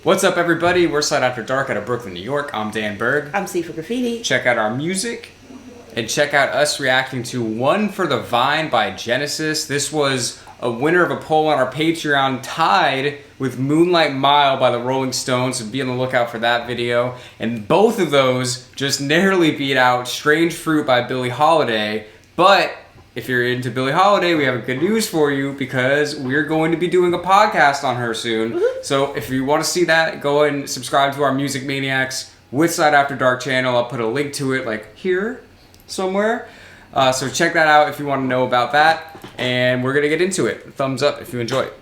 What's up, everybody? We're S.A.D After Dark out of Brooklyn, New York. I'm Dan Berg. I'm Sifa Graffiti. Check out our music and check out us reacting to One for the Vine by Genesis. This was a winner of a poll on our Patreon, tied with Moonlight Mile by the Rolling Stones, so be on the lookout for that video. And both of those just narrowly beat out Strange Fruit by Billie Holiday. But if you're into Billie Holiday, we have good news for you because we're going to be doing a podcast on her soon. Mm-hmm. So if you want to see that, go and subscribe to our Music Maniacs with S.A.D After Dark channel. I'll put a link to it like here somewhere. So check that out if you want to know about that. And we're going to get into it. Thumbs up if you enjoy it.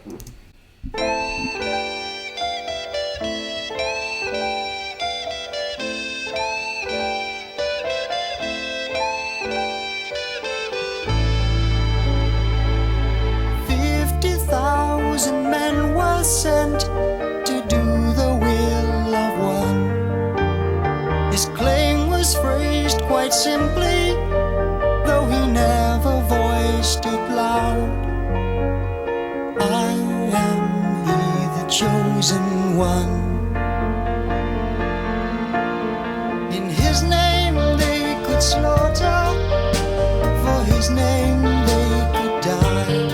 Sent to do the will of one. His claim was phrased quite simply, though he never voiced it loud. I am he, the chosen one. In his name they could slaughter, for his name they could die.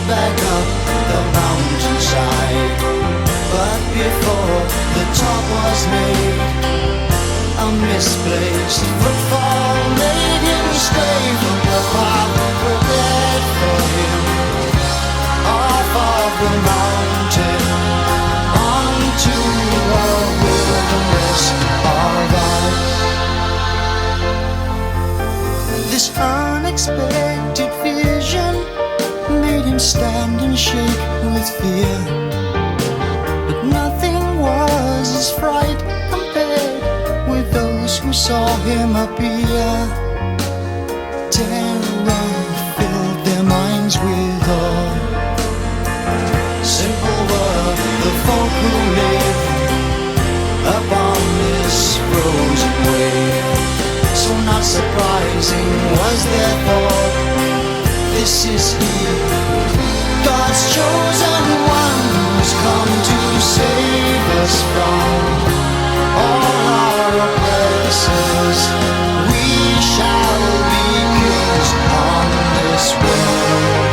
Back up the mountainside, but before the top was made, a misplaced footfall made him stray from the path prepared for him. Off of the mountain, onto a wilderness of ice. This unexpected vision made him stand and shake with fear, but nothing was his fright compared with those who saw him appear. Terror filled their minds with awe. Simple were the folk who live upon this frozen wave, so not surprising was their thought. This is he, God's chosen one, who's come to save us from all our oppressors. We shall be kings on this world.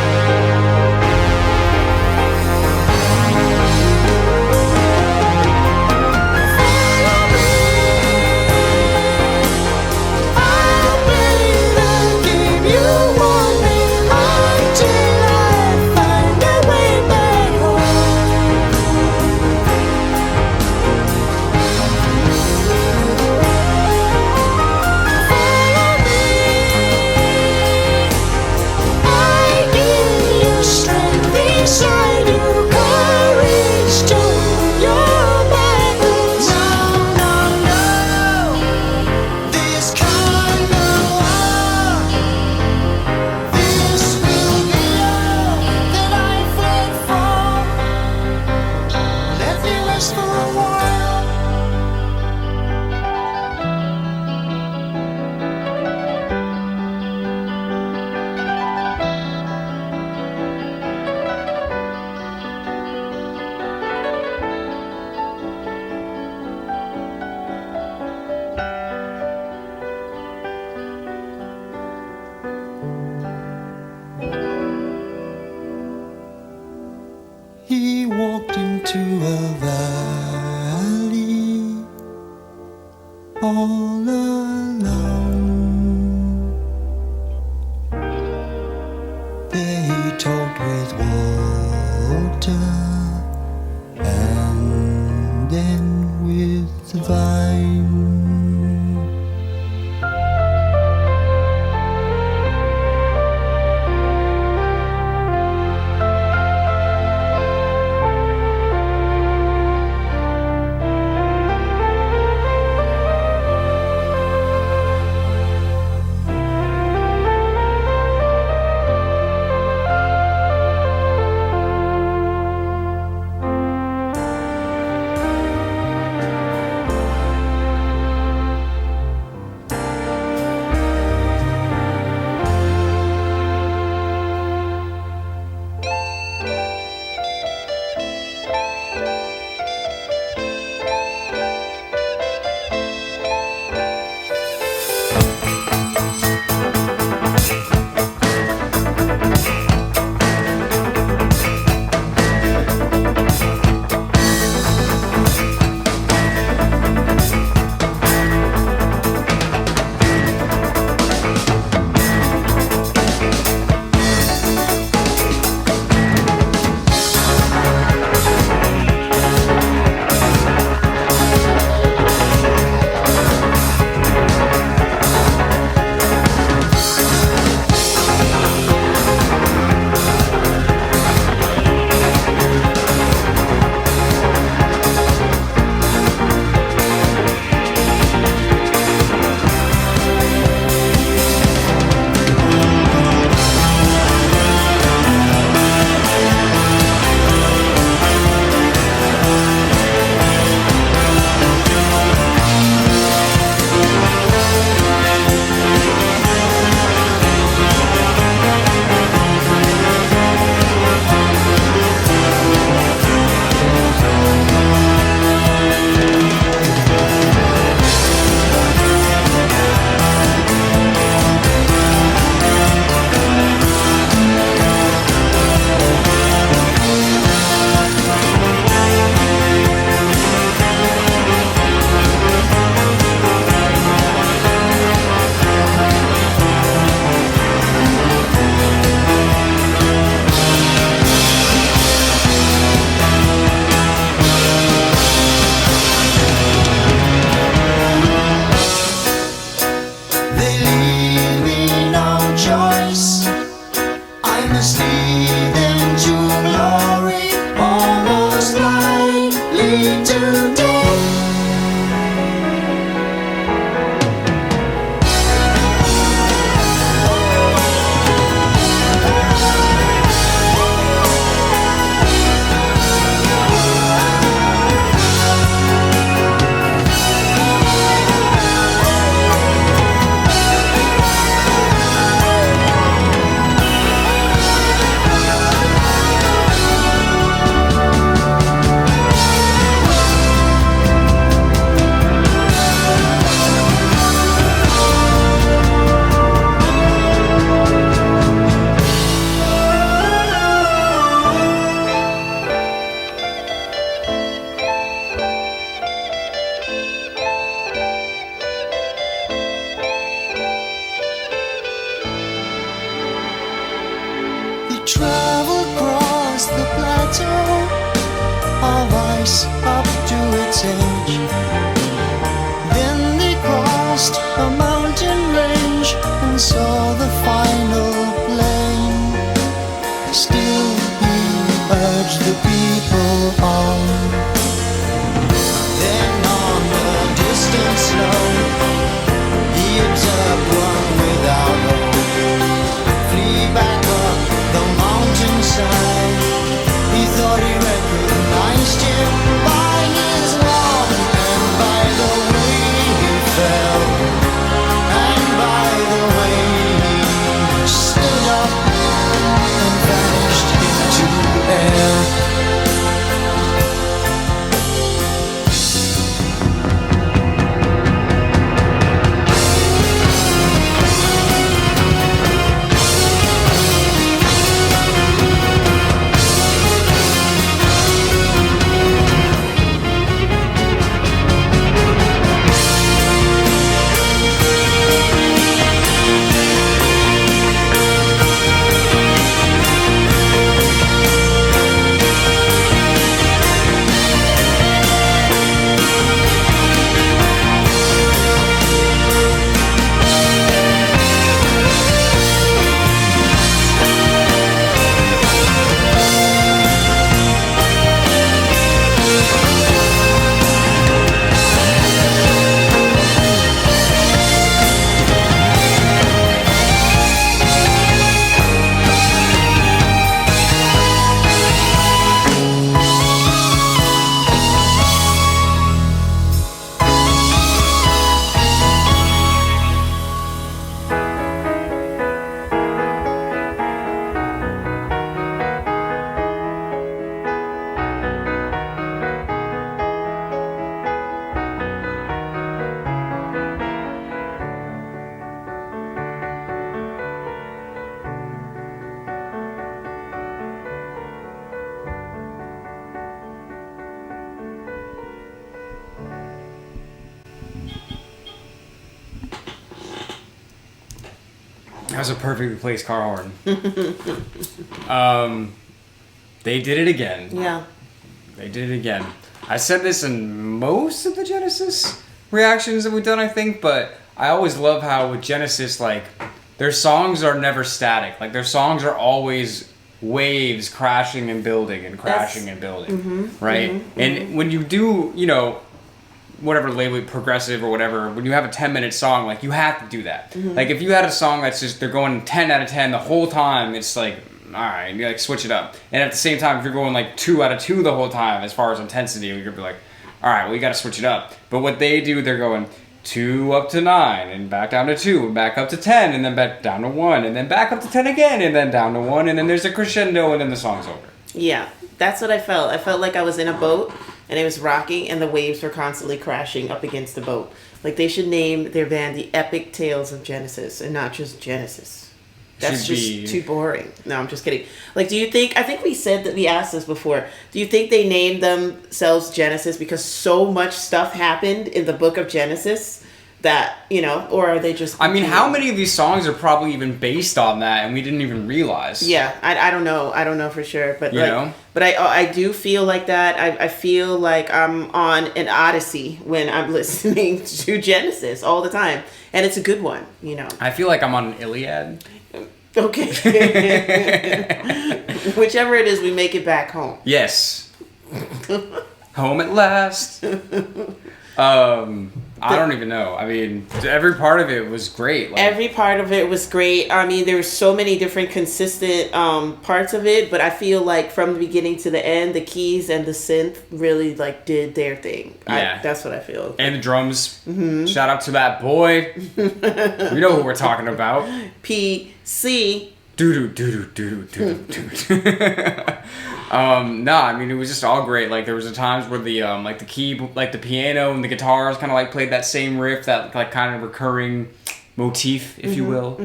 He walked into a valley all alone. There he talked with water and then with the vine. urge the people on. Then on the distant snow, he observed one without hope flee back up the mountainside. He thought he recognized him by his walk and by the way he fell, and by the way he stood up and vanished into air. That was a perfectly placed car horn. They did it again. Yeah. They did it again. I said this in most of the Genesis reactions that we've done, I think, but I always love how with Genesis, like, their songs are never static. Like, their songs are always waves crashing and building and crashing and building, right? And when you do, you know, whatever label it, progressive or whatever, when you have a 10-minute song, like, you have to do that. Like, if you had a song that's just, they're going 10 out of 10 the whole time, it's like, alright, you like switch it up. And at the same time, if you're going like 2 out of 2 the whole time as far as intensity, you're gonna be like, alright, well, you gotta switch it up. But what they do, they're going 2 up to 9 and back down to 2 and back up to 10 and then back down to 1 and then back up to 10 again and then down to 1 and then there's a crescendo and then the song's over. Yeah, that's what I felt. I felt like I was in a boat and it was rocking and the waves were constantly crashing up against the boat. Like, they should name their band the Epic Tales of Genesis and not just Genesis. That's just too boring. No, I'm just kidding. Like, do you think, I think we said that, we asked this before, do you think they named themselves Genesis because so much stuff happened in the book of Genesis that, you know, or are they just... I mean, how many of these songs are probably even based on that and we didn't even realize? Yeah, I don't know. I don't know for sure. But, you know? But I do feel like that. I feel like I'm on an odyssey when I'm listening to Genesis all the time. And it's a good one, you know. I feel like I'm on an Iliad. Okay. Whichever it is, we make it back home. Yes. Home at last. I don't even know. I mean, every part of it was great. Like, every part of it was great. I mean, there were so many different consistent parts of it, but I feel like from the beginning to the end, the keys and the synth really like did their thing. Yeah. That's what I feel. And the drums. Mm-hmm. Shout out to that boy. You know who we're talking about. PC. No, I mean, it was just all great. Like, there was times where the like the key, like the piano and the guitars kind of like played that same riff, that like kind of recurring motif, if you will.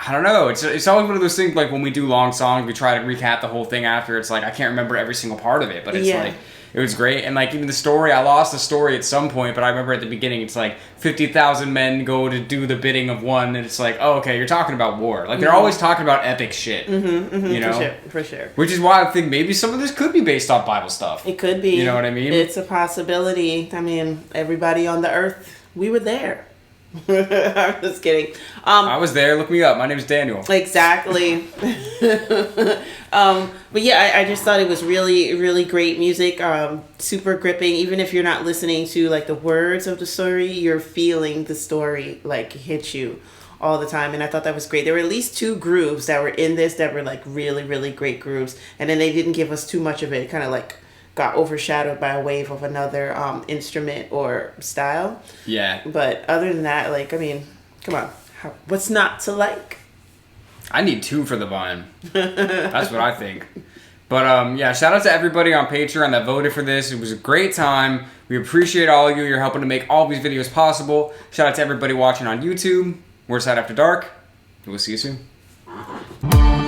I don't know. It's always one of those things, like when we do long songs, we try to recap the whole thing after. It's like, I can't remember every single part of it, but it's like, it was great. And like, even the story, I lost the story at some point, but I remember at the beginning, it's like 50,000 men go to do the bidding of one, and it's like, oh, okay, you're talking about war. Like, they're always talking about epic shit. You know? For sure. Which is why I think maybe some of this could be based off Bible stuff. It could be. You know what I mean? It's a possibility. I mean, everybody on the earth, we were there. I'm just kidding. I was there. Look me up. My name's Daniel. Exactly. But yeah, I just thought it was really, really great music. Super gripping. Even if you're not listening to like the words of the story, you're feeling the story like hit you all the time. And I thought that was great. There were at least 2 grooves that were in this that were like really, really great grooves. And then they didn't give us too much of it. It kind of like got overshadowed by a wave of another instrument or style. Yeah. But other than that, like, I mean, come on. What's not to like? I need 2 for the Vine. That's what I think. But yeah, shout out to everybody on Patreon that voted for this. It was a great time. We appreciate all of you. You're helping to make all these videos possible. Shout out to everybody watching on YouTube. We're S.A.D After Dark. We'll see you soon.